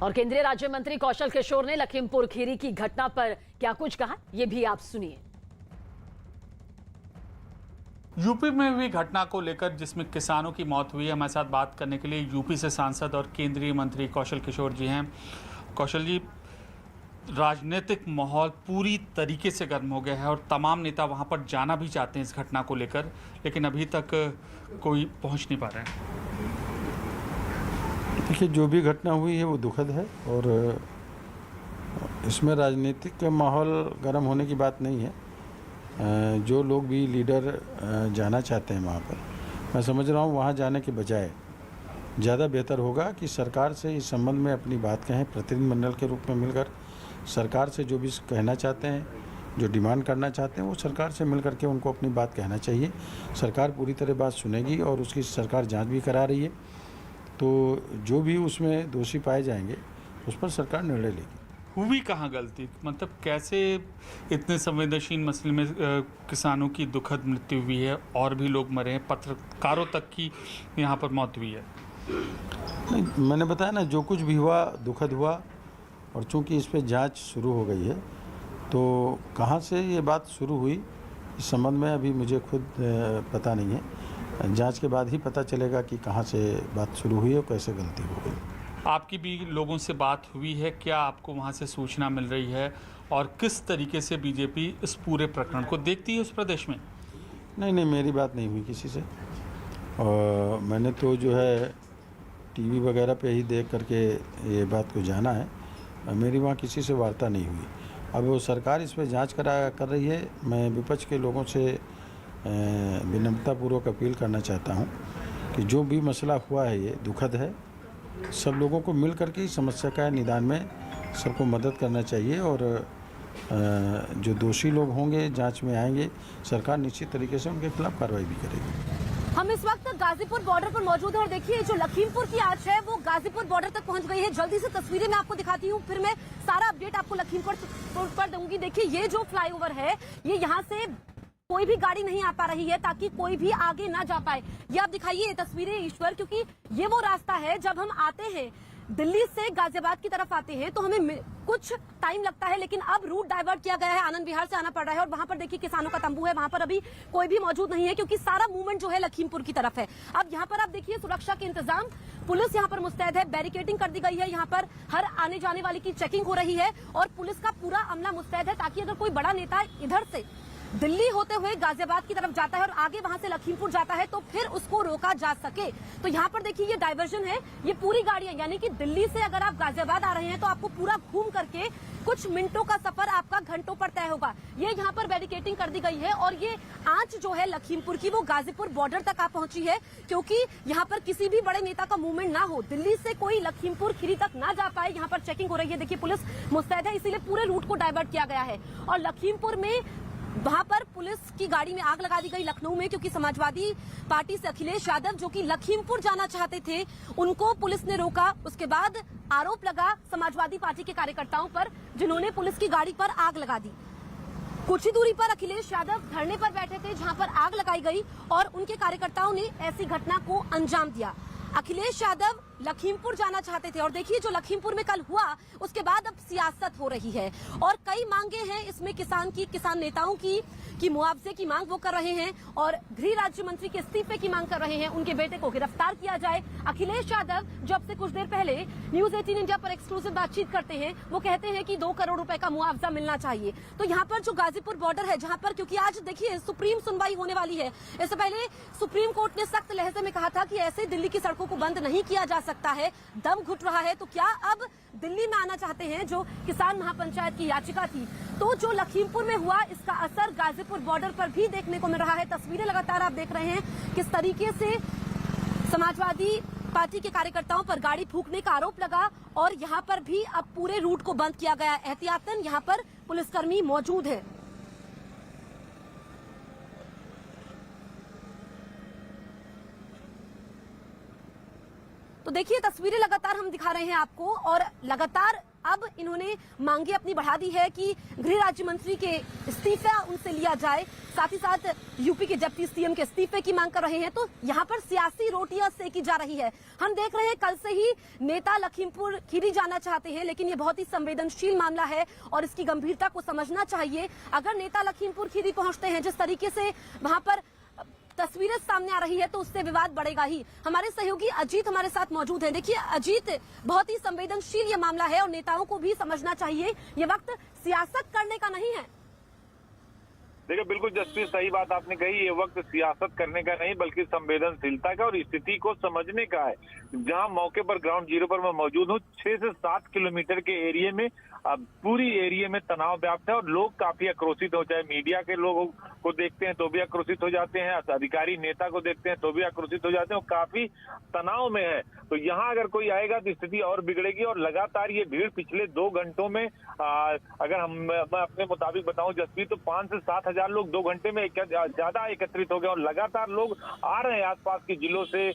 और केंद्रीय राज्य मंत्री कौशल किशोर ने लखीमपुर खीरी की घटना पर क्या कुछ कहा, ये भी आप सुनिए। यूपी में हुई घटना को लेकर जिसमें किसानों की मौत हुई है, हमारे साथ बात करने के लिए यूपी से सांसद और केंद्रीय मंत्री कौशल किशोर जी हैं। कौशल जी, राजनीतिक माहौल पूरी तरीके से गर्म हो गया है और तमाम नेता वहां पर जाना भी चाहते हैं इस घटना को लेकर, लेकिन अभी तक कोई पहुंच नहीं पा रहा है। देखिए, जो भी घटना हुई है वो दुखद है और इसमें राजनीतिक माहौल गर्म होने की बात नहीं है। जो लोग भी लीडर जाना चाहते हैं वहाँ पर, मैं समझ रहा हूँ वहाँ जाने के बजाय ज़्यादा बेहतर होगा कि सरकार से इस संबंध में अपनी बात कहें, प्रतिनिधिमंडल के रूप में मिलकर सरकार से जो भी कहना चाहते हैं, जो डिमांड करना चाहते हैं, वो सरकार से मिल करके उनको अपनी बात कहना चाहिए। सरकार पूरी तरह बात सुनेगी और उसकी सरकार जांच भी करा रही है, तो जो भी उसमें दोषी पाए जाएंगे उस पर सरकार निर्णय लेगी। हुई कहाँ गलती, मतलब कैसे इतने संवेदनशील मसले में किसानों की दुखद मृत्यु हुई है और भी लोग मरे हैं, पत्रकारों तक की यहाँ पर मौत हुई है? नहीं, मैंने बताया ना, जो कुछ भी हुआ दुखद हुआ और चूंकि इस पर जांच शुरू हो गई है, तो कहाँ से ये बात शुरू हुई इस संबंध में अभी मुझे खुद पता नहीं है। जांच के बाद ही पता चलेगा कि कहाँ से बात शुरू हुई और कैसे गलती हो गई। आपकी भी लोगों से बात हुई है क्या? आपको वहाँ से सूचना मिल रही है और किस तरीके से बीजेपी इस पूरे प्रकरण को देखती है उस प्रदेश में? नहीं, मेरी बात नहीं हुई किसी से, और मैंने तो जो है टीवी वगैरह पे ही देख करके ये बात को जाना है। मेरी वहाँ किसी से वार्ता नहीं हुई। अब वो सरकार इस पर जांच कर रही है। मैं विपक्ष के लोगों से विनम्रतापूर्वक अपील करना चाहता हूँ कि जो भी मसला हुआ है ये दुखद है। सब लोगों को मिल करके इस समस्या का निदान में सबको मदद करना चाहिए और जो दोषी लोग होंगे जांच में आएंगे, सरकार निश्चित तरीके से उनके खिलाफ कार्रवाई भी करेगी। हम इस वक्त गाजीपुर बॉर्डर पर मौजूद हैं और देखिए जो लखीमपुर की आंच है वो गाजीपुर बॉर्डर तक पहुंच गई है। जल्दी से तस्वीरें मैं आपको दिखाती हूँ, फिर मैं सारा अपडेट आपको लखीमपुर पर दूंगी। देखिए ये जो फ्लाईओवर है, ये यहाँ से कोई भी गाड़ी नहीं आ पा रही है ताकि कोई भी आगे ना जा पाए। ये आप दिखाइए ये तस्वीरें ईश्वर, क्योंकि ये वो रास्ता है जब हम आते हैं दिल्ली से गाजियाबाद की तरफ आते हैं तो हमें कुछ टाइम लगता है, लेकिन अब रूट डाइवर्ट किया गया है, आनंद विहार से आना पड़ रहा है। और वहां पर देखिए किसानों का तंबू है, वहां पर अभी कोई भी मौजूद नहीं है क्योंकि सारा मूवमेंट जो है लखीमपुर की तरफ है। अब यहाँ पर आप देखिए सुरक्षा के इंतजाम, पुलिस यहाँ पर मुस्तैद है, बैरिकेडिंग कर दी गई है, यहाँ पर हर आने जाने वाले की चेकिंग हो रही है और पुलिस का पूरा अमला मुस्तैद है ताकि अगर कोई बड़ा नेता इधर से दिल्ली होते हुए गाजियाबाद की तरफ जाता है और आगे वहां से लखीमपुर जाता है तो फिर उसको रोका जा सके। तो यहाँ पर देखिए ये डाइवर्जन है, ये पूरी गाड़ियां, यानी कि दिल्ली से अगर आप गाजियाबाद आ रहे हैं तो आपको पूरा घूम करके कुछ मिनटों का सफर आपका घंटों पर तय होगा। ये यहाँ पर बैरिकेडिंग कर दी गई है और ये आंच जो है लखीमपुर की वो गाजीपुर बॉर्डर तक आ पहुंची है क्योंकि यहाँ पर किसी भी बड़े नेता का मूवमेंट ना हो, दिल्ली से कोई लखीमपुर खीरी तक ना जा पाए। यहाँ पर चेकिंग हो रही है, देखिए पुलिस मुस्तैद है, इसीलिए पूरे रूट को डाइवर्ट किया गया है। और लखीमपुर में वहां पर पुलिस की गाड़ी में आग लगा दी गई लखनऊ में, क्योंकि समाजवादी पार्टी से अखिलेश यादव जो कि लखीमपुर जाना चाहते थे उनको पुलिस ने रोका। उसके बाद आरोप लगा समाजवादी पार्टी के कार्यकर्ताओं पर जिन्होंने पुलिस की गाड़ी पर आग लगा दी। कुछ ही दूरी पर अखिलेश यादव धरने पर बैठे थे जहां पर आग लगाई गई और उनके कार्यकर्ताओं ने ऐसी घटना को अंजाम दिया। अखिलेश यादव लखीमपुर जाना चाहते थे और देखिए जो लखीमपुर में कल हुआ उसके बाद अब सियासत हो रही है और कई मांगे हैं इसमें किसान नेताओं की मुआवजे की मांग वो कर रहे हैं और गृह राज्य मंत्री के इस्तीफे की मांग कर रहे हैं, उनके बेटे को गिरफ्तार किया जाए। अखिलेश यादव जो अब से कुछ देर पहले न्यूज 18 इंडिया पर एक्सक्लूसिव बातचीत करते हैं, वो कहते हैं कि 2 करोड़ रुपए का मुआवजा मिलना चाहिए। तो यहाँ पर जो गाजीपुर बॉर्डर है, जहाँ पर क्योंकि आज देखिए सुप्रीम सुनवाई होने वाली है, इससे पहले सुप्रीम कोर्ट ने सख्त लहजे में कहा था कि ऐसे दिल्ली की सड़कों को बंद नहीं किया जा सकता है, दम घुट रहा है। तो क्या अब दिल्ली में आना चाहते हैं जो किसान महापंचायत की याचिका थी, तो जो लखीमपुर में हुआ इसका असर गाजीपुर बॉर्डर पर भी देखने को मिल रहा है। तस्वीरें लगातार आप देख रहे हैं किस तरीके से समाजवादी पार्टी के कार्यकर्ताओं पर गाड़ी फूंकने का आरोप लगा और यहाँ पर भी अब पूरे रूट को बंद किया गया। एहतियातन यहाँ पर पुलिसकर्मी मौजूद है। तो देखिए तस्वीरें लगातार हम दिखा रहे हैं आपको और लगातार अब इन्होंने मांगे अपनी बढ़ा दी है कि गृह राज्य मंत्री के इस्तीफा उनसे लिया जाए, साथ ही साथ यूपी के डिप्टी सीएम के इस्तीफे की मांग कर रहे हैं। तो यहाँ पर सियासी रोटियां सेकी जा रही है। हम देख रहे हैं कल से ही नेता लखीमपुर खीरी जाना चाहते हैं, लेकिन ये बहुत ही संवेदनशील मामला है और इसकी गंभीरता को समझना चाहिए। अगर नेता लखीमपुर खीरी पहुंचते हैं, जिस तरीके से वहां पर तस्वीरें सामने आ रही है, तो उससे विवाद बढ़ेगा ही। हमारे सहयोगी अजीत हमारे साथ मौजूद हैं। देखिए अजीत, बहुत ही संवेदनशील ये मामला है और नेताओं को भी समझना चाहिए ये वक्त सियासत करने का नहीं है। देखिए बिल्कुल जसप्रीत, सही बात आपने कही। ये वक्त सियासत करने का नहीं बल्कि संवेदनशीलता का और स्थिति को समझने का है। जहां मौके पर ग्राउंड जीरो पर मैं मौजूद हूं, 6 से 7 किलोमीटर के एरिया में पूरी एरिया में तनाव व्याप्त है और लोग काफी आक्रोशित हो, चाहे मीडिया के लोगों को देखते हैं तो भी आक्रोशित हो जाते हैं, अधिकारी नेता को देखते हैं तो भी आक्रोशित हो जाते हैं और काफी तनाव में है। तो यहाँ अगर कोई आएगा तो स्थिति और बिगड़ेगी और लगातार ये भीड़ पिछले 2 घंटों में अगर मैं अपने मुताबिक बताऊं जसप्रीत, तो 5 से 7 हजार लोग 2 घंटे में ज्यादा एकत्रित हो गए और लगातार लोग आ रहे हैं आसपास के जिलों से,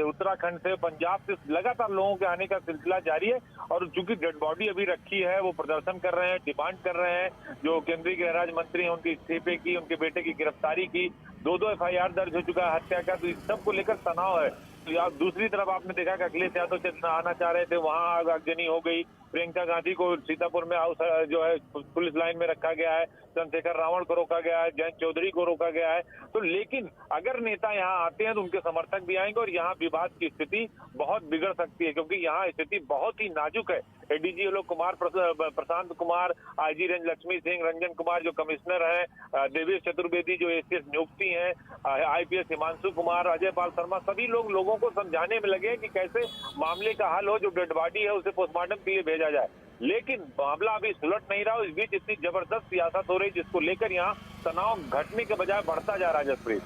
उत्तराखंड से, पंजाब से लगातार लोगों के आने का सिलसिला जारी है। और चूंकि डेड बॉडी अभी रखी है, वो प्रदर्शन कर रहे हैं, डिमांड कर रहे हैं जो केंद्रीय गृह राज्य मंत्री हैं उनके इस्तीफे की, उनके बेटे की गिरफ्तारी की, 2 FIR दर्ज हो चुका है हत्या का। तो इस सब को लेकर तनाव है। तो दूसरी तरफ आपने देखा कि अखिलेश यादव आना चाह रहे थे, वहां आगजनी हो गई। प्रियंका गांधी को सीतापुर में जो है पुलिस लाइन में रखा गया है, चंद्रशेखर रावण को रोका गया है, जयंत चौधरी को रोका गया है। तो लेकिन अगर नेता यहाँ आते हैं तो उनके समर्थक भी आएंगे और यहाँ विवाद की स्थिति बहुत बिगड़ सकती है, क्योंकि यहाँ स्थिति बहुत ही नाजुक है। एडीजी लोग कुमार प्रशांत कुमार, आईजी रेंज लक्ष्मी सिंह, रंजन कुमार जो कमिश्नर हैं, देवेश चतुर्वेदी जो एसीएस नियुक्ति हैं, IPS हिमांशु कुमार, अजय पाल शर्मा, सभी लोगों को समझाने में लगे कि कैसे मामले का हल हो, जो डेड बॉडी है उसे पोस्टमार्टम के लिए भेजा जाए। लेकिन मामला अभी सुलट नहीं रहा। इस बीच इतनी जबरदस्त सियासत हो रही जिसको लेकर यहाँ तनाव घटने के बजाय बढ़ता जा रहा है। जसप्रीत,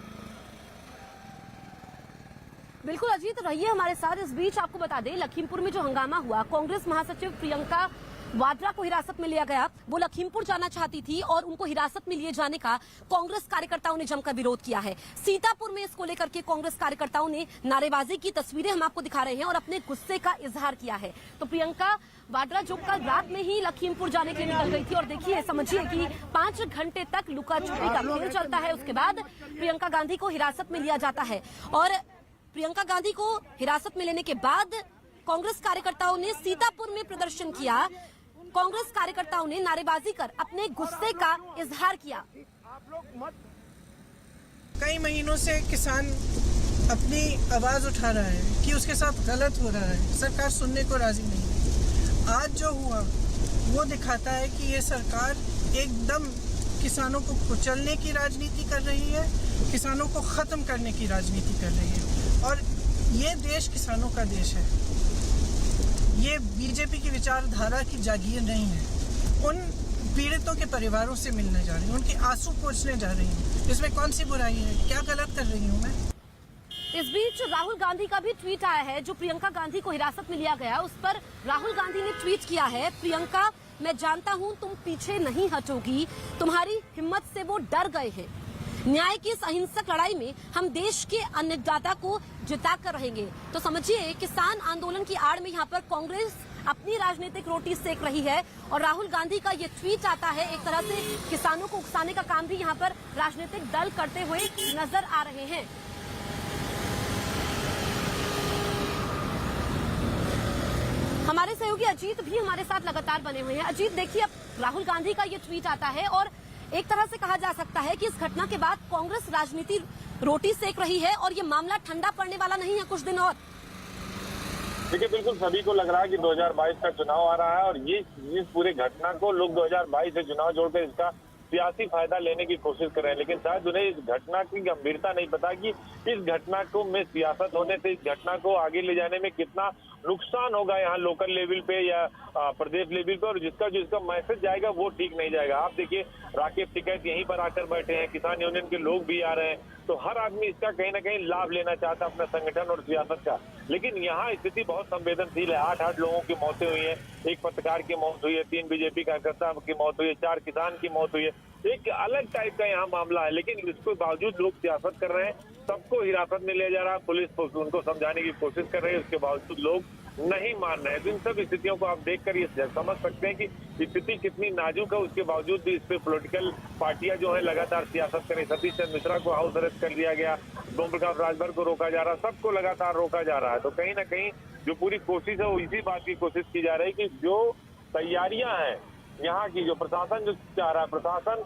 बिल्कुल अजीत, रहिए हमारे साथ। इस बीच आपको बता दें, लखीमपुर में जो हंगामा हुआ, कांग्रेस महासचिव प्रियंका वाड्रा को हिरासत में लिया गया। वो लखीमपुर जाना चाहती थी और उनको हिरासत में लिए जाने का कांग्रेस कार्यकर्ताओं ने जमकर विरोध किया है। सीतापुर में इसको लेकर के कांग्रेस कार्यकर्ताओं ने नारेबाजी की तस्वीरें हम आपको दिखा रहे हैं और अपने गुस्से का इजहार किया है। तो प्रियंका वाड्रा जो कल रात में ही लखीमपुर जाने के लिए निकल गई थी और देखिए, समझिए कि 5 घंटे तक लुका छुपी का खेल चलता है। उसके बाद प्रियंका गांधी को हिरासत में लिया जाता है और प्रियंका गांधी को हिरासत में लेने के बाद कांग्रेस कार्यकर्ताओं ने सीतापुर में प्रदर्शन किया। कांग्रेस कार्यकर्ताओं ने नारेबाजी कर अपने गुस्से का इजहार किया। कई महीनों से किसान अपनी आवाज उठा रहा है कि उसके साथ गलत हो रहा है, सरकार सुनने को राजी नहीं है। आज जो हुआ वो दिखाता है कि ये सरकार एकदम किसानों को कुचलने की राजनीति कर रही है, किसानों को खत्म करने की राजनीति कर रही है। और ये देश किसानों का देश है, ये बीजेपी की विचारधारा की जागीर नहीं है। उन पीड़ितों के परिवारों से मिलने जा रही हूँ, उनके आंसू पोंछने जा रही हूँ। इसमें कौन सी बुराई है? क्या गलत कर रही हूँ मैं? इस बीच राहुल गांधी का भी ट्वीट आया है। जो प्रियंका गांधी को हिरासत में लिया गया, उस पर राहुल गांधी ने ट्वीट किया है, प्रियंका मैं जानता हूँ तुम पीछे नहीं हटोगी, तुम्हारी हिम्मत से वो डर गए हैं। न्याय की इस अहिंसक लड़ाई में हम देश के अन्नदाता को जिता कर रहेंगे। तो समझिए, किसान आंदोलन की आड़ में यहाँ पर कांग्रेस अपनी राजनीतिक रोटी सेक रही है और राहुल गांधी का ये ट्वीट आता है। एक तरह से किसानों को उकसाने का काम भी यहाँ पर राजनीतिक दल करते हुए नजर आ रहे हैं। हमारे सहयोगी अजीत भी हमारे साथ लगातार बने हुए हैं। अजीत, देखिए, अब राहुल गांधी का ये ट्वीट आता है और एक तरह से कहा जा सकता है कि इस घटना के बाद कांग्रेस राजनीति रोटी सेक रही है और ये मामला ठंडा पड़ने वाला नहीं है कुछ दिन और। देखिए, बिल्कुल सभी को लग रहा है कि 2022 का चुनाव आ रहा है और ये इस पूरे घटना को लोग 2022 से चुनाव जोड़कर इसका सियासी फायदा लेने की कोशिश कर रहे हैं। लेकिन शायद उन्हें इस घटना की गंभीरता नहीं पता कि इस घटना को में सियासत होने से इस घटना को आगे ले जाने में कितना नुकसान होगा यहाँ लोकल लेवल पे या प्रदेश लेवल पे, और जिसका मैसेज जाएगा वो ठीक नहीं जाएगा। आप देखिए, राकेश टिकैत यहीं पर आकर बैठे हैं, किसान यूनियन के लोग भी आ रहे हैं, तो हर आदमी इसका कहीं ना कहीं लाभ लेना चाहता है अपना संगठन और सियासत का। लेकिन यहाँ स्थिति बहुत संवेदनशील है। 8 लोगों की मौतें हुई है, एक पत्रकार की मौत हुई है, 3 बीजेपी कार्यकर्ता की मौत हुई है, 4 किसान की मौत हुई है। एक अलग टाइप का यहाँ मामला है, लेकिन इसके बावजूद लोग सियासत कर रहे हैं, सबको हिरासत में लिया जा रहा है, पुलिस उनको समझाने की कोशिश कर रही है, उसके बावजूद लोग नहीं मान रहे हैं। तो इन सब स्थितियों को आप देखकर ये समझ सकते हैं कि स्थिति कितनी नाजुक है। उसके बावजूद भी इस पे पॉलिटिकल पार्टियां जो है लगातार सियासत करें। सतीश चंद्र मिश्रा को हाउस अरेस्ट कर लिया गया, ओम प्रकाश राजभर को रोका जा रहा, सबको लगातार रोका जा रहा है। तो कहीं ना कहीं जो पूरी कोशिश है वो इसी बात की कोशिश की जा रही है कि जो तैयारियां हैं यहाँ की, जो प्रशासन जो चाह रहा है, प्रशासन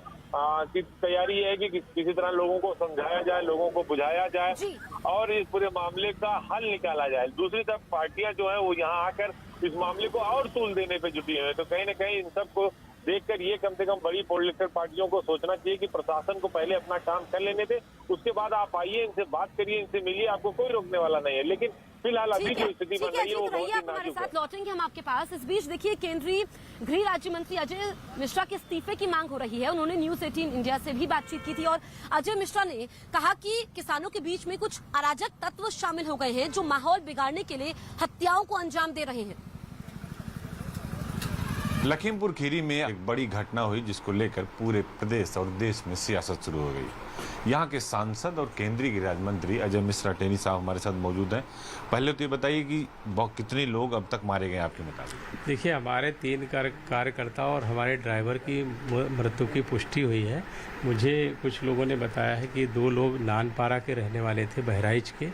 की तैयारी है कि किसी तरह लोगों को समझाया जाए, लोगों को बुझाया जाए और इस पूरे मामले का हल निकाला जाए। दूसरी तरफ पार्टियां जो है वो यहाँ आकर इस मामले को और तूल देने पे जुटी हुई है। तो कहीं ना कहीं इन सबको देखकर ये कम से कम बड़ी पॉलिटिकल पार्टियों को सोचना चाहिए कि प्रशासन को पहले अपना काम कर लेने दे, उसके बाद आप आइए, इनसे बात करिए, इनसे मिलिए, आपको कोई रोकने वाला नहीं है। लेकिन फिलहाल अभी जो स्थिति बन रही है वो बहुत ही हमारे नाजुक है। साथ लौटेंगे हम आपके पास। इस बीच देखिए, केंद्रीय गृह राज्य मंत्री अजय मिश्रा के इस्तीफे की मांग हो रही है। उन्होंने न्यूज 18 इंडिया से भी बातचीत की थी और अजय मिश्रा ने कहा कि किसानों के बीच में कुछ अराजक तत्व शामिल हो गए हैं जो माहौल बिगाड़ने के लिए हत्याओं को अंजाम दे रहे हैं। लखीमपुर खीरी में एक बड़ी घटना हुई जिसको लेकर पूरे प्रदेश और देश में सियासत शुरू हो गई। यहाँ के सांसद और केंद्रीय गृह राज्य मंत्री अजय मिश्रा टेनी साहब हमारे साथ मौजूद हैं। पहले तो ये बताइए कि कितने लोग अब तक मारे गए आपके मुताबिक? देखिए, हमारे 3 कार्यकर्ता और हमारे ड्राइवर की मृत्यु की पुष्टि हुई है। मुझे कुछ लोगों ने बताया है कि 2 लोग नानपारा के रहने वाले थे, बहराइच के,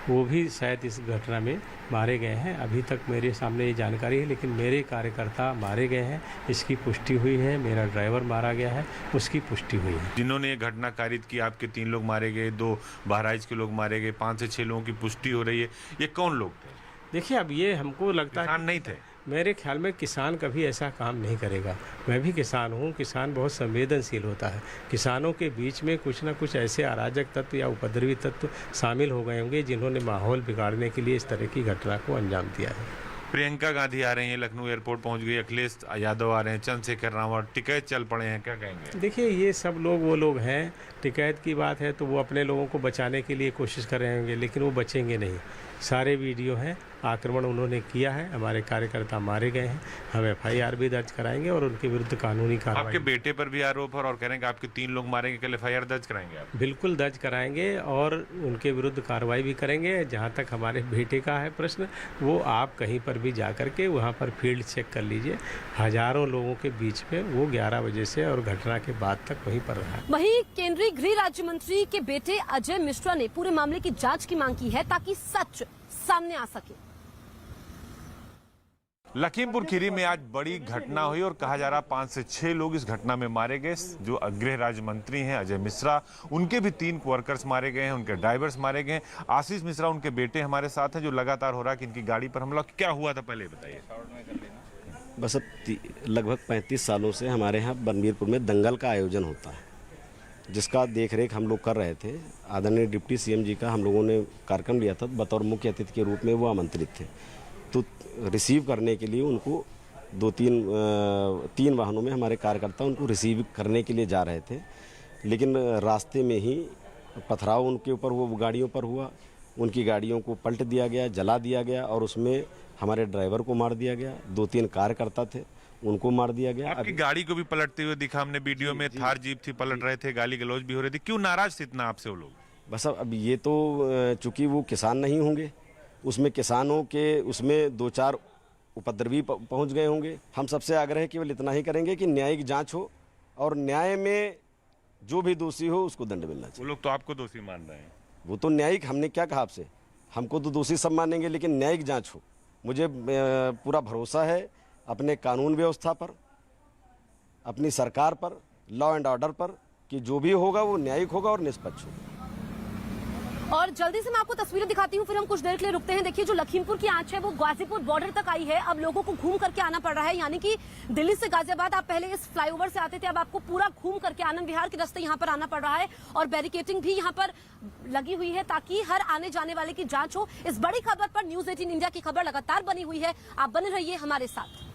वो भी शायद इस घटना में मारे गए हैं। अभी तक मेरे सामने ये जानकारी है, लेकिन मेरे कार्यकर्ता मारे गए हैं, इसकी पुष्टि हुई है। मेरा ड्राइवर मारा गया है, उसकी पुष्टि हुई है। जिन्होंने ये घटना कारित की, आपके 3 लोग मारे गए, 2 बहराइच के लोग मारे गए, 5 से 6 लोगों की पुष्टि हो रही है, ये कौन लोग थे? देखिए, अब ये हमको लगता है किसान नहीं थे। मेरे ख्याल में किसान कभी ऐसा काम नहीं करेगा। मैं भी किसान हूँ। किसान बहुत संवेदनशील होता है। किसानों के बीच में कुछ ना कुछ ऐसे अराजक तत्व या उपद्रवी तत्व शामिल हो गए होंगे जिन्होंने माहौल बिगाड़ने के लिए इस तरह की घटना को अंजाम दिया है। प्रियंका गांधी आ रही हैं, लखनऊ एयरपोर्ट पहुंच गई, अखिलेश यादव आ रहे हैं, चंद्रशेखर रावत, टिकैत चल पड़े हैं, क्या कहेंगे? देखिए, ये सब लोग वो लोग हैं। टिकैत की बात है तो वो अपने लोगों को बचाने के लिए कोशिश कर रहे होंगे, लेकिन वो बचेंगे नहीं। सारे वीडियो हैं, आक्रमण उन्होंने किया है, हमारे कार्यकर्ता मारे गए हैं। हम FIR भी दर्ज कराएंगे और उनके विरुद्ध कानूनी कार्रवाई। आपके बेटे पर भी आरोप है और कह रहे हैं कि आपके 3 लोग मारेंगे, कल FIR दर्ज कराएंगे आप? बिल्कुल दर्ज कराएंगे और उनके विरुद्ध कार्रवाई भी करेंगे। जहाँ तक हमारे बेटे का है प्रश्न, वो आप कहीं पर भी जा करके वहाँ पर फील्ड चेक कर लीजिए। हजारों लोगों के बीच में वो 11 बजे से और घटना के बाद तक वहीं पर रहा। वहीं केंद्रीय गृह राज्य मंत्री के बेटे अजय मिश्रा ने पूरे मामले की जांच की मांग की है ताकि सच सामने आ सके। लखीमपुर खीरी में आज बड़ी घटना हुई और कहा जा रहा 5 से 6 लोग इस घटना में मारे गए। जो गृह राज्य मंत्री हैं अजय मिश्रा, उनके भी 3 वर्कर्स मारे गए हैं, उनके ड्राइवर्स मारे गए हैं। आशीष मिश्रा उनके बेटे हमारे साथ हैं, जो लगातार हो रहा है कि इनकी गाड़ी पर हमला क्या हुआ था, पहले बताइए। बस अब लगभग 35 सालों से हमारे यहाँ बनवीरपुर में दंगल का आयोजन होता है, जिसका देखरेख हम लोग कर रहे थे। आदरणीय डिप्टी CM जी का हम लोगों ने कार्यक्रम लिया था, बतौर मुख्य अतिथि के रूप में वो आमंत्रित थे। तो रिसीव करने के लिए उनको 2-3 वाहनों में हमारे कार्यकर्ता उनको रिसीव करने के लिए जा रहे थे, लेकिन रास्ते में ही पथराव उनके ऊपर वो गाड़ियों पर हुआ। उनकी गाड़ियों को पलट दिया गया, जला दिया गया और उसमें हमारे ड्राइवर को मार दिया गया। 2-3 कार्यकर्ता थे, उनको मार दिया गया। आपकी गाड़ी को भी पलटते हुए दिखा हमने वीडियो में। थार जीप थी, पलट रहे थे, गाली गलौज भी हो रही थी। क्यों नाराज थे इतना आपसे वो लोग? बस अब ये तो चूंकि वो किसान नहीं होंगे, उसमें किसानों के उसमें 2-4 उपद्रवी पहुंच गए होंगे। हम सबसे आग्रह केवल इतना ही करेंगे कि न्यायिक जांच हो और न्याय में जो भी दोषी हो उसको दंड मिलना चाहिए। वो लोग तो आपको दोषी मान रहे हैं। वो तो न्यायिक, हमने क्या कहा आपसे, हमको तो दोषी सब मानेंगे, लेकिन न्यायिक जांच हो। मुझे पूरा भरोसा है अपने कानून व्यवस्था पर, अपनी सरकार पर, लॉ एंड ऑर्डर पर, कि जो भी होगा वो न्यायिक होगा और निष्पक्ष होगा। और जल्दी से मैं आपको तस्वीरें दिखाती हूँ, फिर हम कुछ देर के लिए रुकते हैं। देखिए, जो लखीमपुर की आंच है वो गाजीपुर बॉर्डर तक आई है। अब लोगों को घूम करके आना पड़ रहा है, यानी कि दिल्ली से गाजियाबाद आप पहले इस फ्लाईओवर से आते थे, अब आपको पूरा घूम करके आनंद विहार के रास्ते यहाँ पर आना पड़ रहा है। और बैरिकेटिंग भी यहाँ पर लगी हुई है ताकि हर आने जाने वाले की जांच हो। इस बड़ी खबर पर न्यूज 18 इंडिया की खबर लगातार बनी हुई है, आप बने रहिए हमारे साथ।